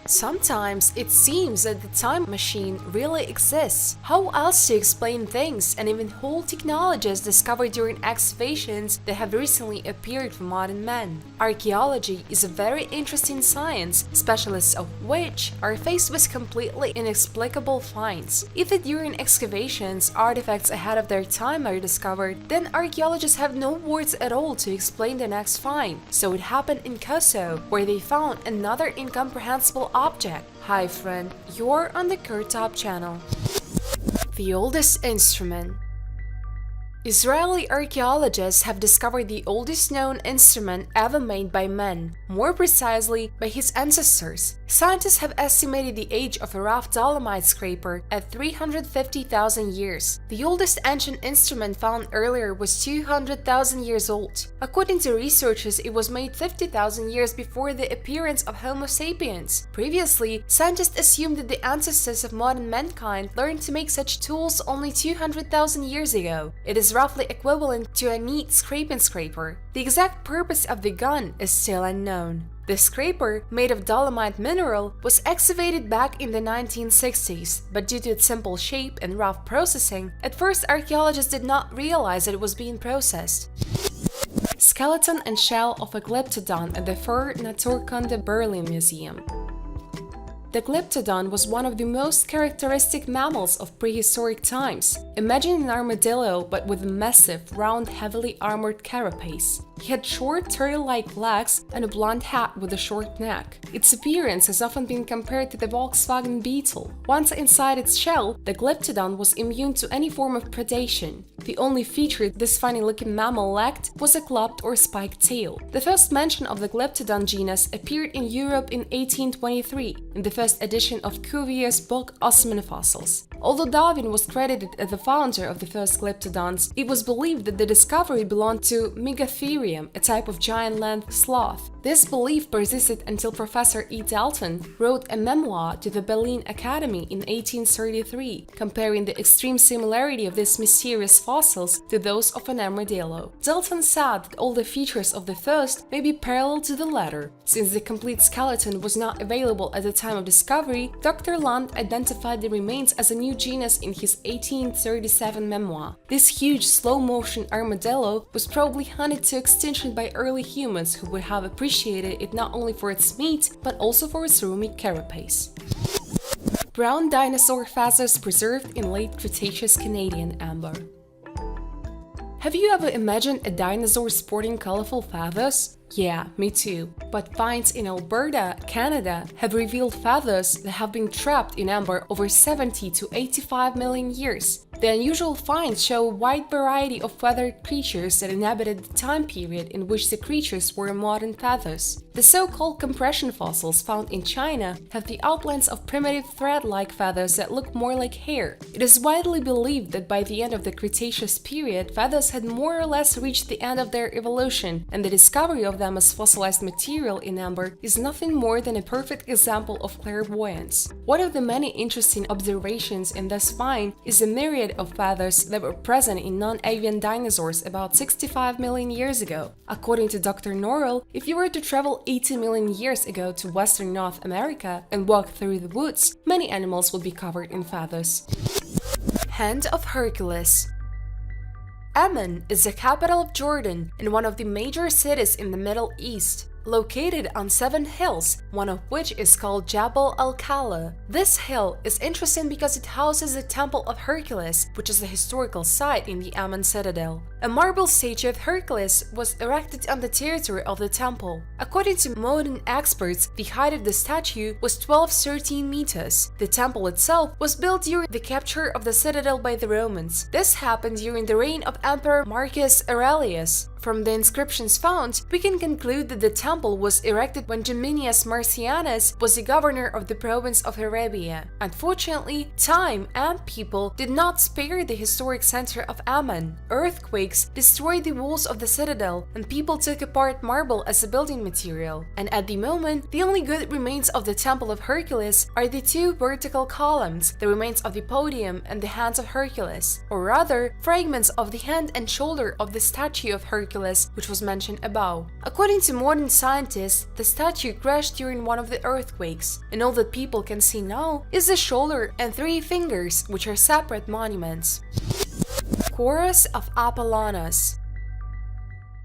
Sometimes it seems that the time machine really exists. How else to explain things and even whole technologies discovered during excavations that have recently appeared for modern men? Archaeology is a very interesting science, specialists of which are faced with completely inexplicable finds. If during excavations artifacts ahead of their time are discovered, then archaeologists have no words at all to explain the next find. So it happened in Kouros, where they found another incomprehensible object. Hi friend, you're on the Kurtop channel. The oldest instrument. Israeli archaeologists have discovered the oldest known instrument ever made by men, more precisely by his ancestors. Scientists have estimated the age of a rough dolomite scraper at 350,000 years. The oldest ancient instrument found earlier was 200,000 years old. According to researchers, it was made 50,000 years before the appearance of Homo sapiens. Previously, scientists assumed that the ancestors of modern mankind learned to make such tools only 200,000 years ago. It is roughly equivalent to a neat scraping scraper. The exact purpose of the gun is still unknown. The scraper, made of dolomite mineral, was excavated back in the 1960s, but due to its simple shape and rough processing, at first archaeologists did not realize that it was being processed. Skeleton and shell of a glyptodon at the Fur Naturkunde Berlin Museum. The glyptodon was one of the most characteristic mammals of prehistoric times. Imagine an armadillo but with a massive, round, heavily armored carapace. He had short, turtle-like legs and a blonde hat with a short neck. Its appearance has often been compared to the Volkswagen Beetle. Once inside its shell, the glyptodon was immune to any form of predation. The only feature this funny-looking mammal lacked was a clubbed or spiked tail. The first mention of the glyptodon genus appeared in Europe in 1823, in the first edition of Cuvier's book Osman Fossils. Although Darwin was credited as the founder of the first glyptodons, it was believed that the discovery belonged to Megatherium, a type of giant-length sloth. This belief persisted until Professor E. Dalton wrote a memoir to the Berlin Academy in 1833, comparing the extreme similarity of these mysterious fossils to those of an armadillo. Dalton said that all the features of the first may be parallel to the latter. Since the complete skeleton was not available at the time of discovery, Dr. Land identified the remains as a new genus in his 1837 memoir. This huge slow-motion armadillo was probably hunted to extinction by early humans who would have appreciated it not only for its meat, but also for its roomy carapace. Brown dinosaur feathers preserved in Late Cretaceous Canadian amber. Have you ever imagined a dinosaur sporting colorful feathers? Yeah, me too. But finds in Alberta, Canada have revealed feathers that have been trapped in amber over 70 to 85 million years. The unusual finds show a wide variety of feathered creatures that inhabited the time period in which the creatures were modern feathers. The so-called compression fossils found in China have the outlines of primitive thread-like feathers that look more like hair. It is widely believed that by the end of the Cretaceous period, feathers had more or less reached the end of their evolution, and the discovery of them as fossilized material in amber is nothing more than a perfect example of clairvoyance. One of the many interesting observations in this find is the myriad of feathers that were present in non-avian dinosaurs about 65 million years ago. According to Dr. Norrell, if you were to travel 80 million years ago to Western North America and walk through the woods, many animals would be covered in feathers. Hand of Hercules. Amman is the capital of Jordan and one of the major cities in the Middle East. Located on 7 hills, one of which is called Jabal al-Kala. This hill is interesting because it houses the Temple of Hercules, which is a historical site in the Amman citadel. A marble statue of Hercules was erected on the territory of the temple. According to modern experts, the height of the statue was 12-13 meters. The temple itself was built during the capture of the citadel by the Romans. This happened during the reign of Emperor Marcus Aurelius. From the inscriptions found, we can conclude that the temple was erected when Geminius Marcianus was the governor of the province of Arabia. Unfortunately, time and people did not spare the historic center of Amman. Earthquakes destroyed the walls of the citadel, and people took apart marble as a building material. And at the moment, the only good remains of the Temple of Hercules are the 2 vertical columns, the remains of the podium and the hands of Hercules, or rather, fragments of the hand and shoulder of the statue of Hercules. Hercules, which was mentioned above. According to modern scientists, the statue crashed during one of the earthquakes, and all that people can see now is the shoulder and 3 fingers, which are separate monuments. Kouros of Apollonos.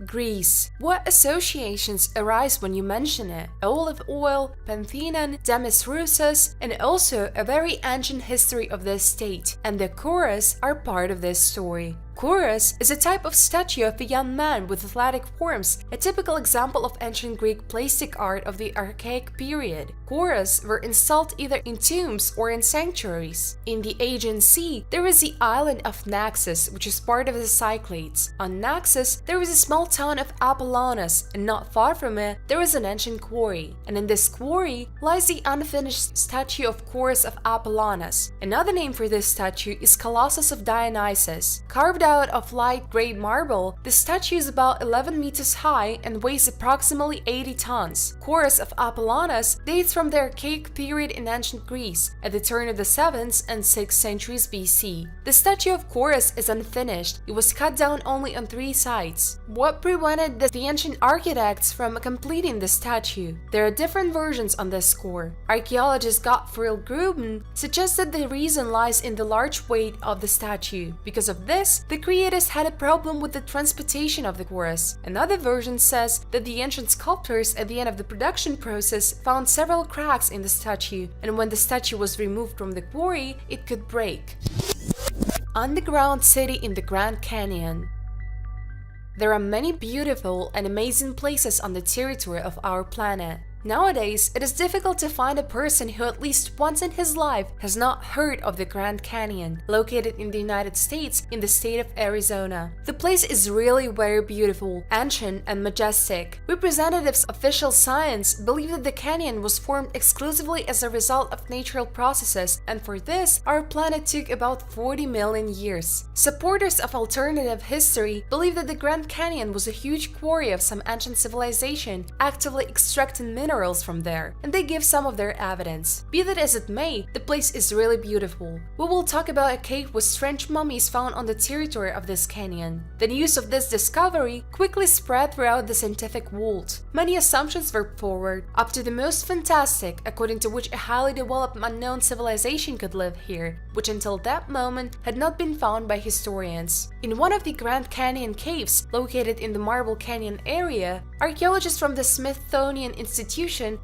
Greece. What associations arise when you mention it? Olive oil, Pantheon, Demis Roussos, and also a very ancient history of this state, and the Kouros are part of this story. Kouros is a type of statue of a young man with athletic forms, a typical example of ancient Greek plastic art of the Archaic period. Kouros were installed either in tombs or in sanctuaries. In the Aegean Sea, there is the island of Naxos, which is part of the Cyclades. On Naxos, there is a small town of Apollonos, and not far from it, there is an ancient quarry. And in this quarry lies the unfinished statue of Kouros of Apollonos. Another name for this statue is Colossus of Dionysus. Carved out of light gray marble, the statue is about 11 meters high and weighs approximately 80 tons. Kouros of Apollonos dates from the Archaic period in ancient Greece, at the turn of the 7th and 6th centuries BC. The statue of Kouros is unfinished. It was cut down only on 3 sides. What prevented the ancient architects from completing the statue? There are different versions on this score. Archaeologist Gottfried Gruben suggested the reason lies in the large weight of the statue. Because of this, the creators had a problem with the transportation of the Kouros. Another version says that the ancient sculptors at the end of the production process found several cracks in the statue, and when the statue was removed from the quarry, it could break. Underground city in the Grand Canyon. There are many beautiful and amazing places on the territory of our planet. Nowadays, it is difficult to find a person who at least once in his life has not heard of the Grand Canyon, located in the United States in the state of Arizona. The place is really very beautiful, ancient, and majestic. Representatives of official science believe that the canyon was formed exclusively as a result of natural processes, and for this, our planet took about 40 million years. Supporters of alternative history believe that the Grand Canyon was a huge quarry of some ancient civilization, actively extracting minerals from there, and they give some of their evidence. Be that as it may, the place is really beautiful. We will talk about a cave with strange mummies found on the territory of this canyon. The news of this discovery quickly spread throughout the scientific world. Many assumptions were forward, up to the most fantastic, according to which a highly developed unknown civilization could live here, which until that moment had not been found by historians. In one of the Grand Canyon caves, located in the Marble Canyon area, archaeologists from the Smithsonian Institution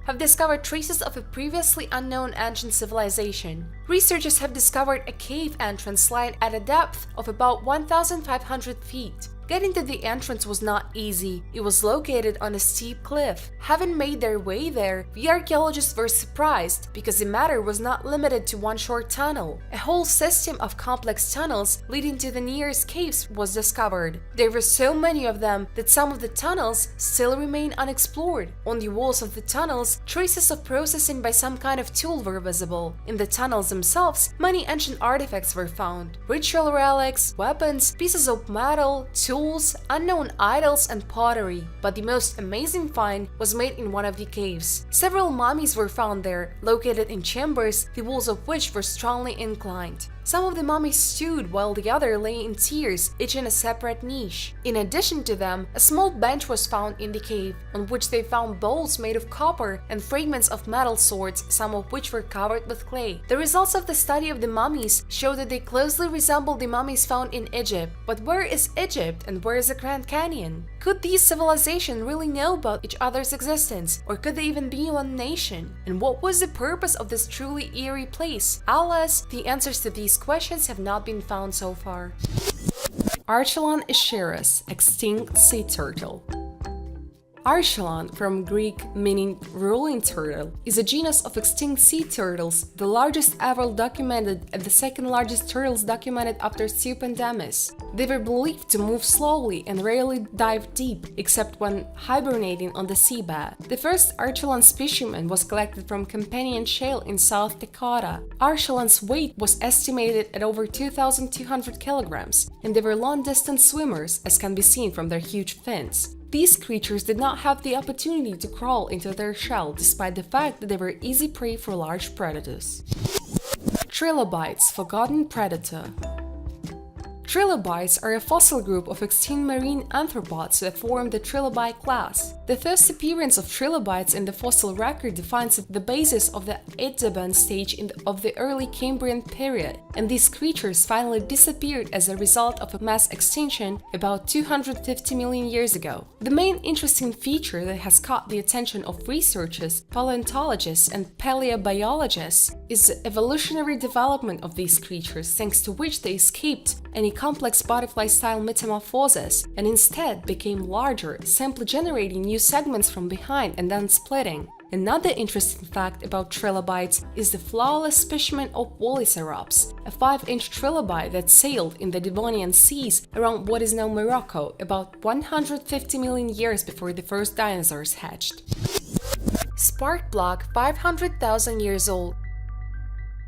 have discovered traces of a previously unknown ancient civilization. Researchers have discovered a cave entrance lying at a depth of about 1,500 feet. Getting to the entrance was not easy. It was located on a steep cliff. Having made their way there, the archaeologists were surprised because the matter was not limited to one short tunnel. A whole system of complex tunnels leading to the nearest caves was discovered. There were so many of them that some of the tunnels still remain unexplored. On the walls of the tunnels, traces of processing by some kind of tool were visible. In the tunnels themselves, many ancient artifacts were found. Ritual relics, weapons, pieces of metal, tools, unknown idols, and pottery. But the most amazing find was made in one of the caves. Several mummies were found there, located in chambers, the walls of which were strongly inclined. Some of the mummies stood while the other lay in tears, each in a separate niche. In addition to them, a small bench was found in the cave, on which they found bowls made of copper and fragments of metal swords, some of which were covered with clay. The results of the study of the mummies show that they closely resemble the mummies found in Egypt. But where is Egypt and where is the Grand Canyon? Could these civilizations really know about each other's existence, or could they even be one nation? And what was the purpose of this truly eerie place? Alas, the answers to these questions have not been found so far. Archelon Ishiros, extinct sea turtle. Archelon, from Greek meaning rolling turtle, is a genus of extinct sea turtles, the largest ever documented and the second largest turtles documented after Stupendemis. They were believed to move slowly and rarely dive deep, except when hibernating on the seabed. The first Archelon specimen was collected from Companion Shale in South Dakota. Archelon's weight was estimated at over 2,200 kilograms, and they were long-distance swimmers, as can be seen from their huge fins. These creatures did not have the opportunity to crawl into their shell, despite the fact that they were easy prey for large predators. Trilobites, forgotten predator. Trilobites are a fossil group of extinct marine arthropods that form the Trilobite class. The first appearance of trilobites in the fossil record defines the basis of the Edaban stage of the early Cambrian period, and these creatures finally disappeared as a result of a mass extinction about 250 million years ago. The main interesting feature that has caught the attention of researchers, paleontologists, and paleobiologists is the evolutionary development of these creatures, thanks to which they escaped any complex butterfly-style metamorphosis and instead became larger, simply generating new segments from behind and then splitting. Another interesting fact about trilobites is the flawless specimen of Polycerops, a 5-inch trilobite that sailed in the Devonian seas around what is now Morocco about 150 million years before the first dinosaurs hatched. Spark plug 500,000 years old.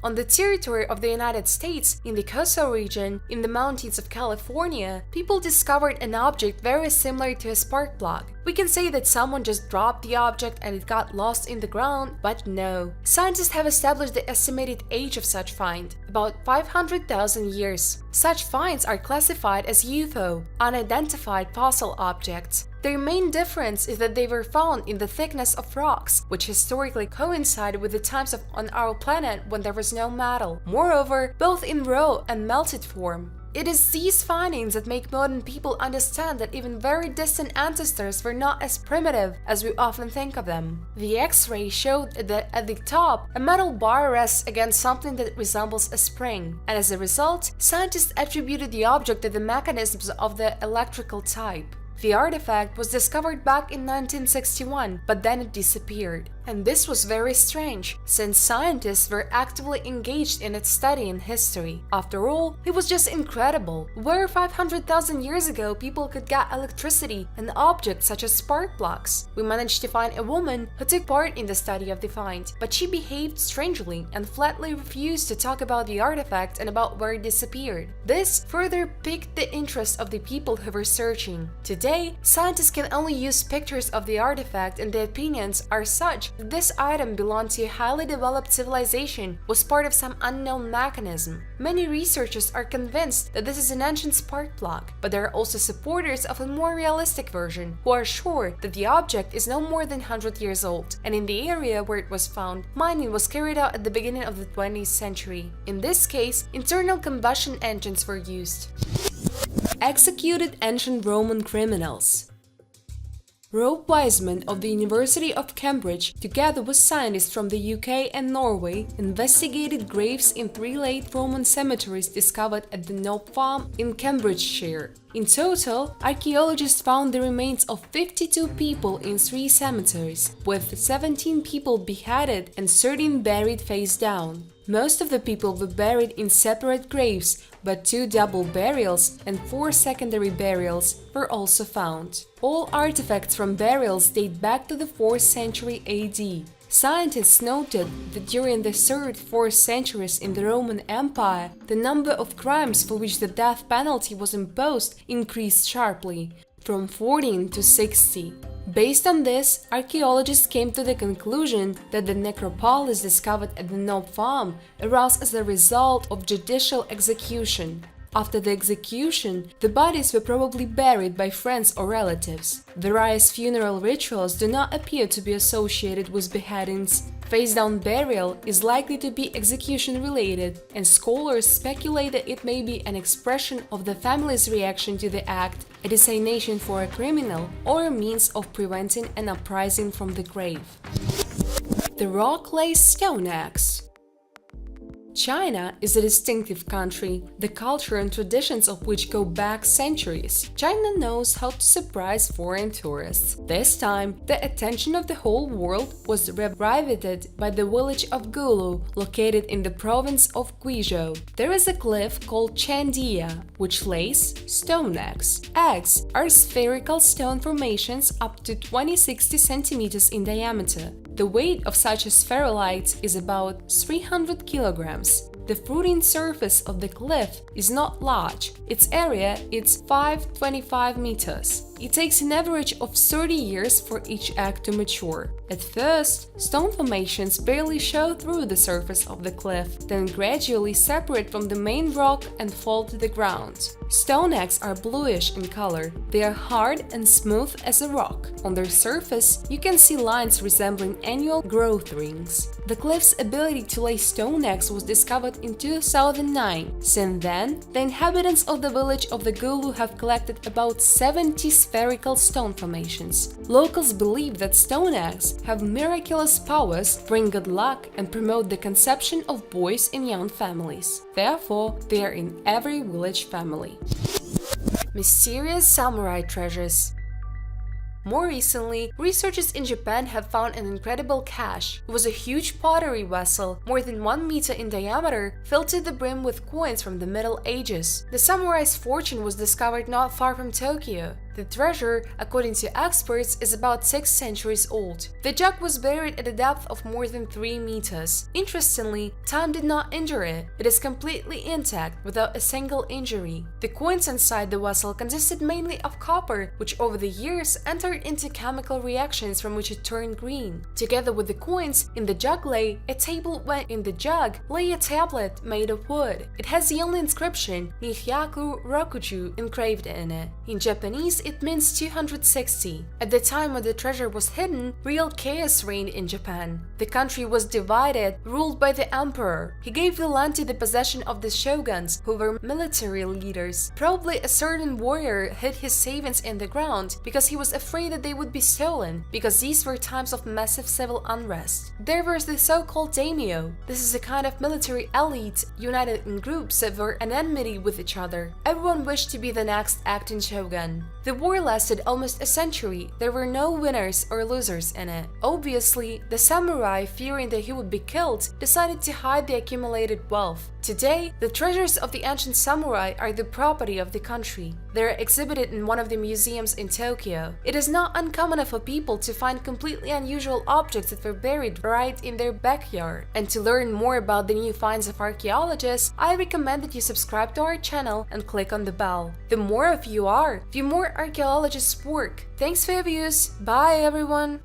On the territory of the United States, in the Kouros region, in the mountains of California, people discovered an object very similar to a spark plug. We can say that someone just dropped the object and it got lost in the ground, but no. Scientists have established the estimated age of such find, about 500,000 years. Such finds are classified as UFO, unidentified fossil objects. Their main difference is that they were found in the thickness of rocks, which historically coincided with the times on our planet when there was no metal. Moreover, both in raw and melted form. It is these findings that make modern people understand that even very distant ancestors were not as primitive as we often think of them. The X-ray showed that at the top, a metal bar rests against something that resembles a spring, and as a result, scientists attributed the object to the mechanisms of the electrical type. The artifact was discovered back in 1961, but then it disappeared. And this was very strange, since scientists were actively engaged in its study and history. After all, it was just incredible. Where 500,000 years ago people could get electricity and objects such as spark plugs. We managed to find a woman who took part in the study of the find, but she behaved strangely and flatly refused to talk about the artifact and about where it disappeared. This further piqued the interest of the people who were searching. Today, scientists can only use pictures of the artifact, and the opinions are such that this item belonged to a highly developed civilization, was part of some unknown mechanism. Many researchers are convinced that this is an ancient spark plug, but there are also supporters of a more realistic version, who are sure that the object is no more than 100 years old, and in the area where it was found, mining was carried out at the beginning of the 20th century. In this case, internal combustion engines were used. Executed ancient Roman criminals. Rob Wiseman of the University of Cambridge, together with scientists from the UK and Norway, investigated graves in 3 late Roman cemeteries discovered at the Knob Farm in Cambridgeshire. In total, archaeologists found the remains of 52 people in 3 cemeteries, with 17 people beheaded and 13 buried face down. Most of the people were buried in separate graves, but 2 double burials and 4 secondary burials were also found. All artifacts from burials date back to the 4th century AD. Scientists noted that during the 3rd, 4th centuries in the Roman Empire, the number of crimes for which the death penalty was imposed increased sharply, from 14 to 60. Based on this, archaeologists came to the conclusion that the necropolis discovered at the Knob Farm arose as a result of judicial execution. After the execution, the bodies were probably buried by friends or relatives. Various funeral rituals do not appear to be associated with beheadings. Face-down burial is likely to be execution-related, and scholars speculate that it may be an expression of the family's reaction to the act, a designation for a criminal, or a means of preventing an uprising from the grave. The rock-laced stone axe. China is a distinctive country, the culture and traditions of which go back centuries. China knows how to surprise foreign tourists. This time, the attention of the whole world was riveted by the village of Gulu, located in the province of Guizhou. There is a cliff called Chandia, which lays stone eggs. Eggs are spherical stone formations up to 20-60 centimeters in diameter. The weight of such a spherulite is about 300 kilograms. The fruiting surface of the cliff is not large. Its area is 525 meters. It takes an average of 30 years for each egg to mature. At first, stone formations barely show through the surface of the cliff, then gradually separate from the main rock and fall to the ground. Stone eggs are bluish in color. They are hard and smooth as a rock. On their surface, you can see lines resembling annual growth rings. The cliff's ability to lay stone eggs was discovered in 2009. Since then, the inhabitants of the village of the Gulu have collected about 70 spherical stone formations. Locals believe that stone eggs have miraculous powers, bring good luck, and promote the conception of boys in young families. Therefore, they are in every village family. Mysterious samurai treasures. More recently, researchers in Japan have found an incredible cache. It was a huge pottery vessel, more than 1 meter in diameter, filled to the brim with coins from the Middle Ages. The samurai's fortune was discovered not far from Tokyo. The treasure, according to experts, is about 6 centuries old. The jug was buried at a depth of more than 3 meters. Interestingly, time did not injure it. It is completely intact, without a single injury. The coins inside the vessel consisted mainly of copper, which over the years entered into chemical reactions from which it turned green. Together with the coins, in the jug lay a tablet when in the jug lay a tablet made of wood. It has the only inscription Nihyaku Rokuju engraved in it. In Japanese, it means 260. At the time when the treasure was hidden, real chaos reigned in Japan. The country was divided, ruled by the emperor. He gave the land to the possession of the shoguns, who were military leaders. Probably a certain warrior hid his savings in the ground because he was afraid that they would be stolen, because these were times of massive civil unrest. There was the so-called daimyo. This is a kind of military elite united in groups that were at enmity with each other. Everyone wished to be the next acting shogun. The war lasted almost a century. There were no winners or losers in it. Obviously, the samurai, fearing that he would be killed, decided to hide the accumulated wealth. Today, the treasures of the ancient samurai are the property of the country. They are exhibited in one of the museums in Tokyo. It is not uncommon for people to find completely unusual objects that were buried right in their backyard. And to learn more about the new finds of archaeologists, I recommend that you subscribe to our channel and click on the bell. The more of you are, the more archaeologists work. Thanks for your views. Bye everyone!